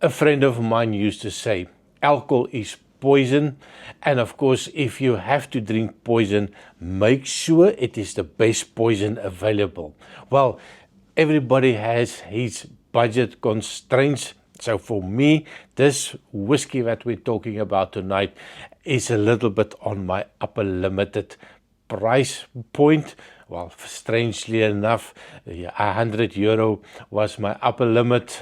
A friend of mine used to say, alcohol is poison, and of course, if you have to drink poison, make sure it is the best poison available. Well, everybody has his budget constraints. So for me, this whiskey that we're talking about tonight is a little bit on my upper limited price point. Well, strangely enough, €100 was my upper limit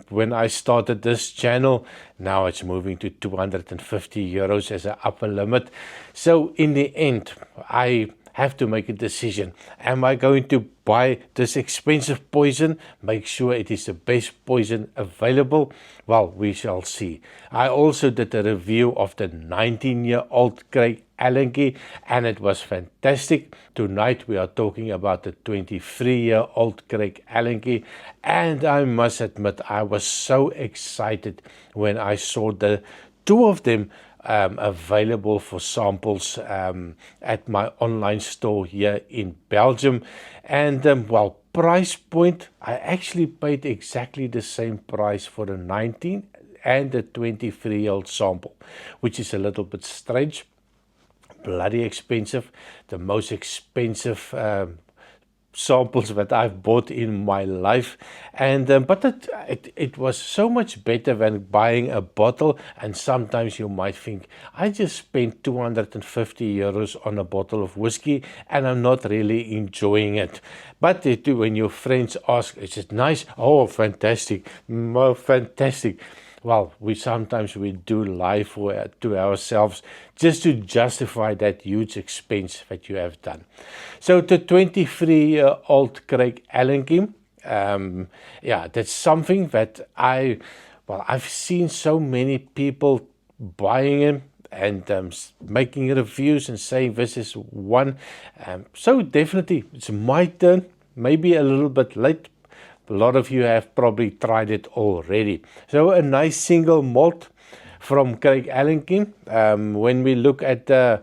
when I started this channel. Now it's moving to €250 as an upper limit. So in the end, I have to make a decision. Am I going to buy this expensive poison? Make sure it is the best poison available? Well, we shall see. I also did a review of the 19-year-old Craig Allenby, and it was fantastic. Tonight we are talking about the 23-year-old Craig Allenby, and I must admit I was so excited when I saw the two of them available for samples at my online store here in Belgium. And well, price point, I actually paid exactly the same price for the 19 and the 23-year-old sample, which is a little bit strange. Bloody expensive. The most expensive samples that I've bought in my life, and but it was so much better than buying a bottle. And sometimes you might think, I just spent €250 on a bottle of whiskey and I'm not really enjoying it. But when your friends ask, is it nice? Oh, fantastic, oh, fantastic. Well, we sometimes do lie to ourselves just to justify that huge expense that you have done. So the 23-year-old Craig Allenby, yeah, that's something that I've seen so many people buying him and making reviews and saying this is one. So definitely it's my turn, maybe a little bit late. A lot of you have probably tried it already. So a nice single malt from Craig Allenby. When we look at the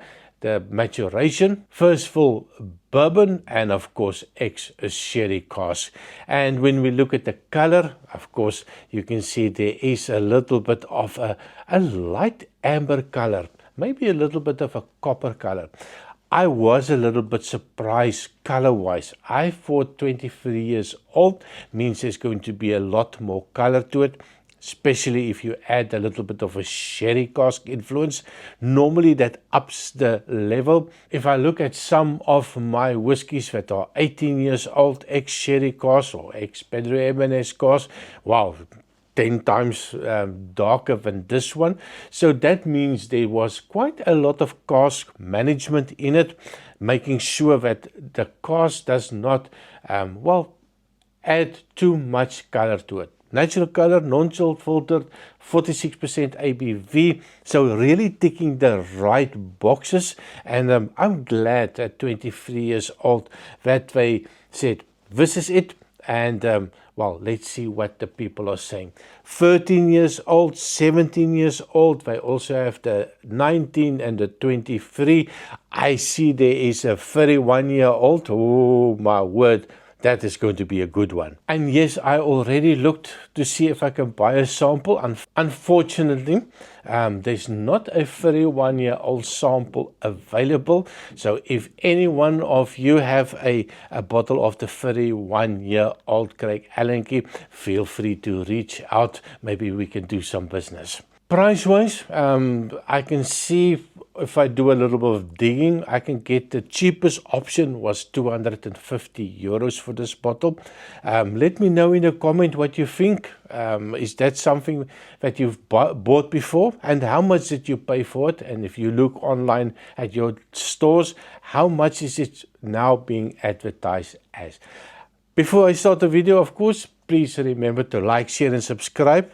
maturation, first full bourbon, and of course ex-sherry cask. And when we look at the color, of course, you can see there is a little bit of a light amber color, maybe a little bit of a copper color. I was a little bit surprised color-wise. I thought 23 years old means there's going to be a lot more color to it, especially if you add a little bit of a sherry cask influence. Normally that ups the level. If I look at some of my whiskies that are 18 years old, ex-sherry cask or ex-Pedro Ximénez cask, wow, 10 times darker than this one. So that means there was quite a lot of cask management in it, making sure that the cask does not, add too much color to it. Natural color, non-chill filtered, 46% ABV. So really ticking the right boxes. And I'm glad at 23 years old that they said, this is it. And well, let's see what the people are saying. 13 years old, 17 years old. They also have the 19 and the 23. I see there is a 31-year-old. Oh, my word. That is going to be a good one. And yes, I already looked to see if I can buy a sample. Unfortunately, there's not a 31-year-old sample available. So if any one of you have a bottle of the 31-year-old Craig Allenby, feel free to reach out. Maybe we can do some business. Price-wise, I can see if I do a little bit of digging, I can get the cheapest option was €250 for this bottle. Let me know in a comment what you think. Is that something that you've bought before? And how much did you pay for it? And if you look online at your stores, how much is it now being advertised as? Before I start the video, of course, please remember to like, share and subscribe.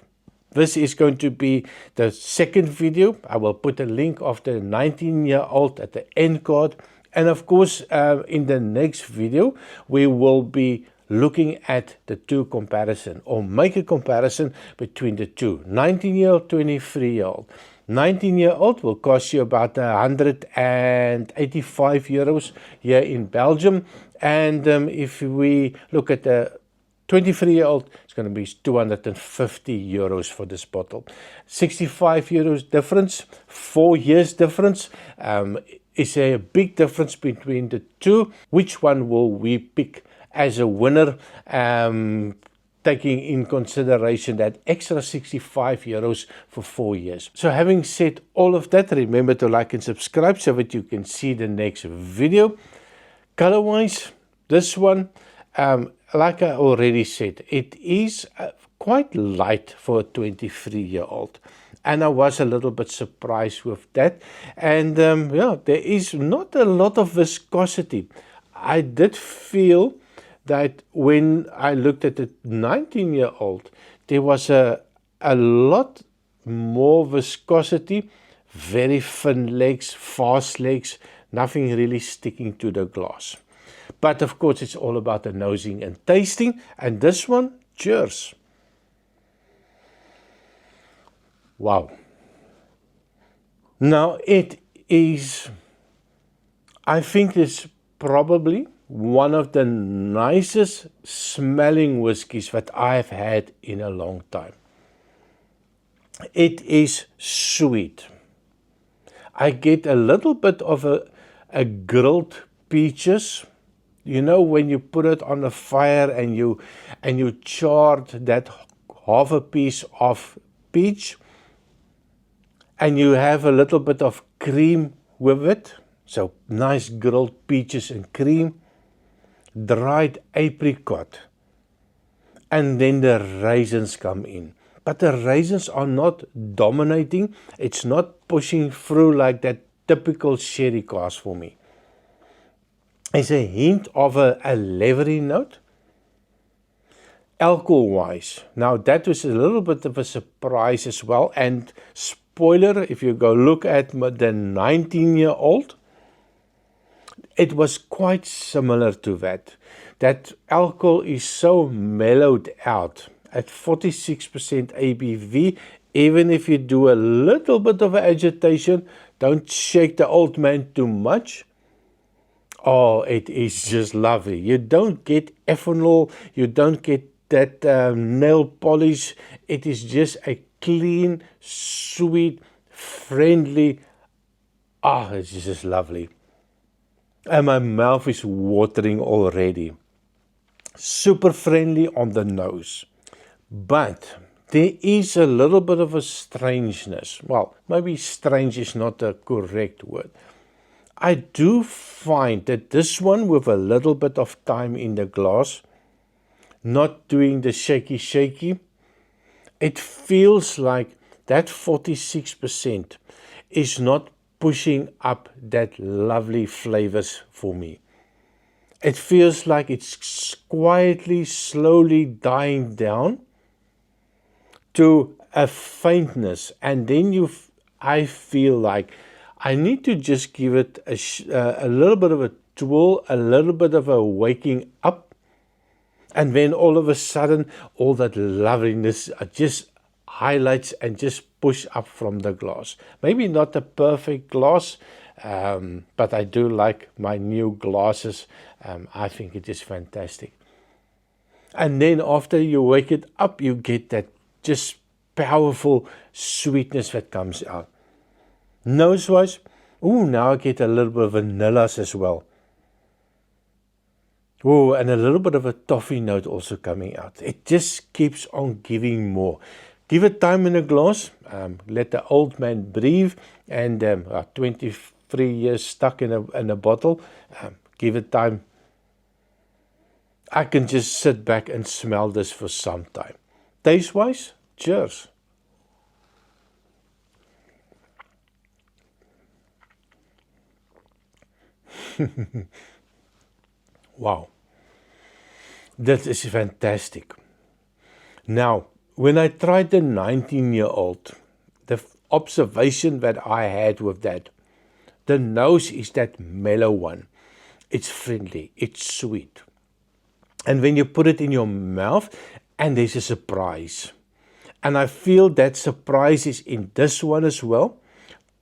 This is going to be the second video. I will put a link of the 19-year-old at the end card. And of course, in the next video, we will be looking at the two comparison or make a comparison between the two. 19-year-old, 23-year-old. 19-year-old will cost you about €185 here in Belgium. And if we look at the 23-year-old, it's going to be 250 euros for this bottle. 65 euros difference, 4 years difference. Is a big difference between the two. Which one will we pick as a winner? Taking in consideration that extra 65 euros for 4 years. So having said all of that, remember to like and subscribe so that you can see the next video. Color-wise, this one, like I already said, it is quite light for a 23-year-old. And I was a little bit surprised with that. And yeah, there is not a lot of viscosity. I did feel that when I looked at the 19-year-old, there was a lot more viscosity, very thin legs, fast legs, nothing really sticking to the glass. But of course, it's all about the nosing and tasting. And this one, cheers. Wow. Now, it is, I think it's probably one of the nicest smelling whiskies that I've had in a long time. It is sweet. I get a little bit of a grilled peaches. You know, when you put it on the fire and you charred that half a piece of peach, and you have a little bit of cream with it. So nice grilled peaches and cream, dried apricot, and then the raisins come in. But the raisins are not dominating. It's not pushing through like that typical sherry cask for me. There's a hint of a leathery note. Alcohol-wise, now that was a little bit of a surprise as well. And spoiler, if you go look at the 19-year-old, it was quite similar to that. That alcohol is so mellowed out at 46% ABV. Even if you do a little bit of agitation, don't shake the old man too much. Oh, it is just lovely. You don't get ethanol, you don't get that nail polish. It is just a clean, sweet, friendly. It's just lovely. And my mouth is watering already. Super friendly on the nose. But there is a little bit of a strangeness. Well, maybe strange is not the correct word. I do find that this one, with a little bit of time in the glass, not doing the shaky, it feels like that 46% is not pushing up that lovely flavors for me. It feels like it's quietly, slowly dying down to a faintness, and then I feel like I need to just give it a little bit of a twirl, a little bit of a waking up, and then all of a sudden, all that loveliness just highlights and just push up from the glass. Maybe not the perfect glass, but I do like my new glasses. I think it is fantastic. And then after you wake it up, you get that just powerful sweetness that comes out. Nose-wise, now I get a little bit of vanillas as well. And a little bit of a toffee note also coming out. It just keeps on giving more. Give it time in a glass. Let the old man breathe. And 23 years stuck in a bottle. Give it time. I can just sit back and smell this for some time. Taste-wise, cheers. Wow, that is fantastic. Now, when I tried the 19-year-old, the observation that I had with that, the nose is that mellow one. It's friendly, it's sweet. And when you put it in your mouth, and there's a surprise. And I feel that surprise is in this one as well,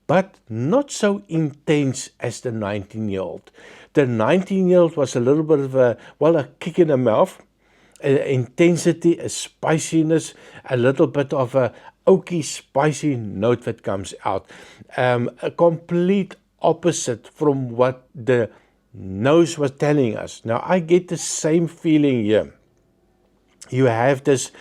but not so intense as the 19-year-old. The 19-year-old was a little bit of a kick in the mouth, intensity, a spiciness, a little bit of a oaky, spicy note that comes out. A complete opposite from what the nose was telling us. Now I get the same feeling here. You have this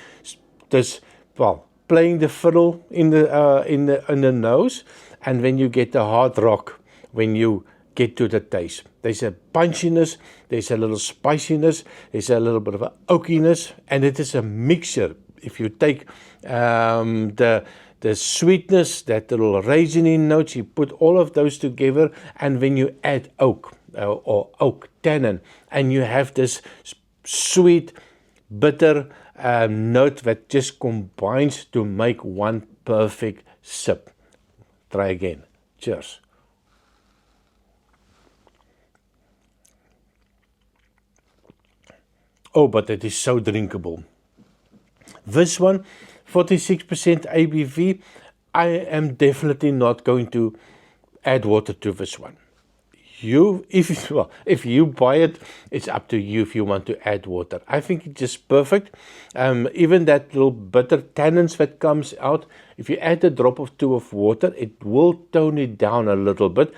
well, playing the fiddle in the nose, and then you get the hard rock when you get to the taste. There's a punchiness, there's a little spiciness, there's a little bit of an oakiness, and it is a mixture. If you take the sweetness, that little raisiny notes, you put all of those together, and then you add oak or oak tannin, and you have this sweet, bitter note that just combines to make one perfect sip. Try again. Cheers. Oh, but it is so drinkable. This one, 46% ABV. I am definitely not going to add water to this one. If you buy it, it's up to you if you want to add water. I think it's just perfect. Even that little bitter tannins that comes out, if you add a drop or two of water, it will tone it down a little bit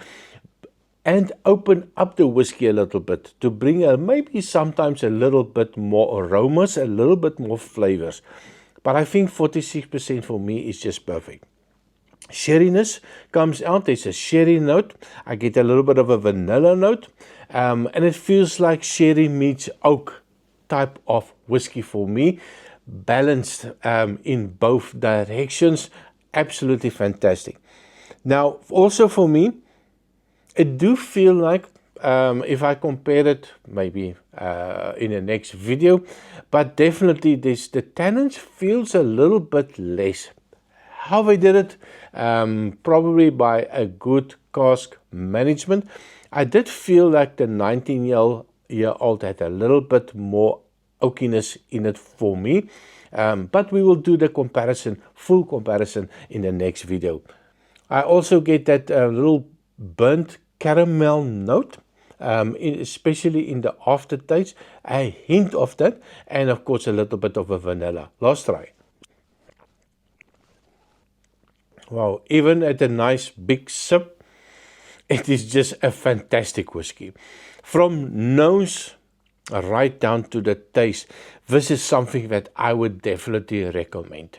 and open up the whiskey a little bit to bring maybe sometimes a little bit more aromas, a little bit more flavors. But I think 46% for me is just perfect. Sherryness comes out. There's a sherry note. I get a little bit of a vanilla note, and it feels like sherry meets oak type of whiskey for me. Balanced in both directions. Absolutely fantastic. Now, also for me, it do feel like, if I compare it, maybe in the next video, but definitely the tannins feels a little bit less. How they did it, probably by a good cask management. I did feel like the 19-year-old had a little bit more oakiness in it for me, but we will do the comparison, full comparison, in the next video. I also get that little burnt caramel note, especially in the aftertaste, a hint of that, and of course a little bit of a vanilla. Last try. Wow, even at a nice big sip, it is just a fantastic whiskey. From nose right down to the taste, this is something that I would definitely recommend.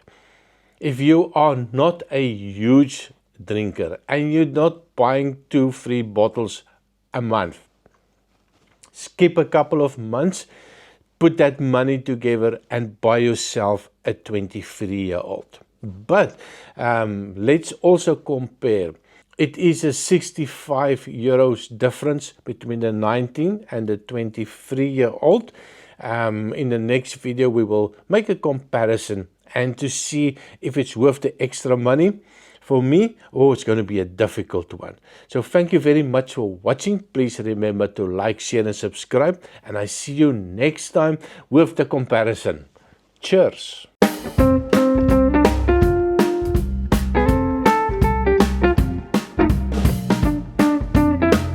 If you are not a huge drinker and you're not buying 2-3 bottles a month, skip a couple of months, put that money together and buy yourself a 23-year-old. But let's also compare. It is a 65 euros difference between the 19 and the 23-year-old. In the next video, we will make a comparison and to see if it's worth the extra money. For me, it's going to be a difficult one. So thank you very much for watching. Please remember to like, share and subscribe. And I see you next time with the comparison. Cheers.